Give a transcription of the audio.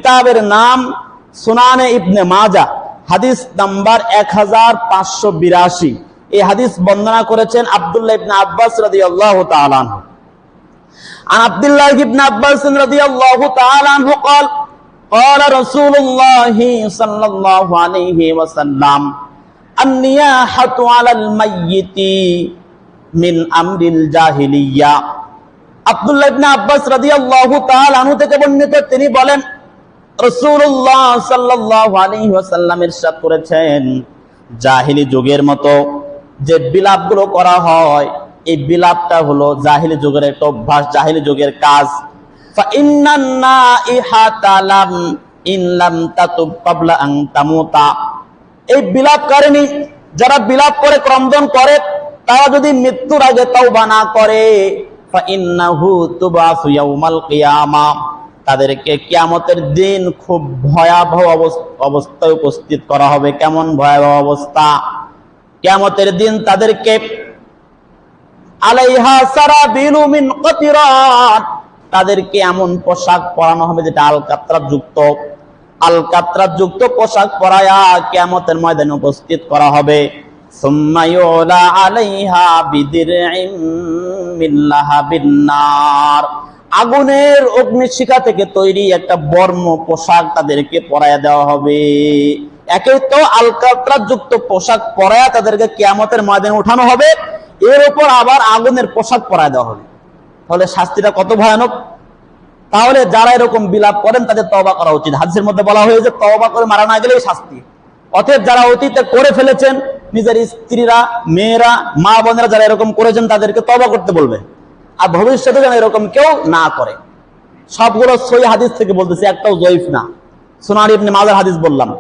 কিতাবের নাম সুনানে ইবনে মাজাহ, হাদিস নাম্বার 1582। এই হাদিস বর্ণনা করেছেন আব্দুল্লাহ ইবনে আব্বাস রাদিয়াল্লাহু তাআলা আনহু। عن عبد الله بن عباس رضي الله تعالى عنه قال قال رسول الله صلى الله عليه وسلم النياحة على الميت من أمر الجاهلية। আব্দুল্লাহ ইবনে আব্বাস রাদিয়াল্লাহু তাআলা আনহু থেকে বর্ণিত, তিনি বলেন রাসূলুল্লাহ সাল্লাল্লাহু আলাইহি ওয়াসাল্লাম ইরশাদ করেছেন, জাহিলি যুগের মতো যে বিলাপগুলো করা হয়, এই বিলাপটা হলো জাহিলি যুগের একটা অভ্যাস, জাহিলি যুগের কাজ। ফাইন্নান নাইহাতা লাম ইন লাম তাতুব ক্বাবলা আন তামুতা। এই বিলাপকারিনী যারা বিলাপ করে, ক্রন্দন করে, তারা যদি মৃত্যুর আগে তওবা না করে, ফাইন্নাহু তুবাসু ইয়াউমাল কিয়ামা, তাদেরকে কিয়ামতের দিন খুব ভয়াবহ অবস্থায় উপস্থিত করা হবে। কেমন ভয়াবহ অবস্থা? কিয়ামতের দিন তাদেরকে আলাইহা সারাবিলু মিন কাতিরান, তাদেরকে এমন পোশাক পরানো হবে যেটা আলকাতরাত যুক্ত পোশাক পরায়া কিয়ামতের ময়দানে উপস্থিত করা হবে। সুম্মা ইউলা আলাইহা বিদিরইম মিন লাহাবিন নার, আগুনের অগ্নিশিখা থেকে তৈরি একটা বর্ম পোশাক তাদেরকে পরায়া দেওয়া হবে। একে তো আলকাতরাত যুক্ত পোশাক পরায়া তাদেরকে কিয়ামতের ময়দানে উঠানো হবে, এর উপর আবার আগুনের পোশাক পরায় দেওয়া হবে। তাহলে শাস্তিটা কত ভয়ানক! তাহলে যারা এরকম বিলাপ করেন তাদের তওবা করা উচিত। হাদিসের মধ্যে বলা হয়েছে তওবা করে মারা না গেলেই শাস্তি। অতএব যারা অতীতে করে ফেলেছেন, নিজের স্ত্রীরা, মেয়েরা, মা বোনেরা যারা এরকম করেছেন, তাদেরকে তওবা করতে বলবে, আর ভবিষ্যতে যেন এরকম কেউ না করে। সবগুলো সহিহ হাদিস থেকে বলতেছি, একটাও জয়ীফ না। সুনান ইবনে মাজাহ হাদিস বললাম।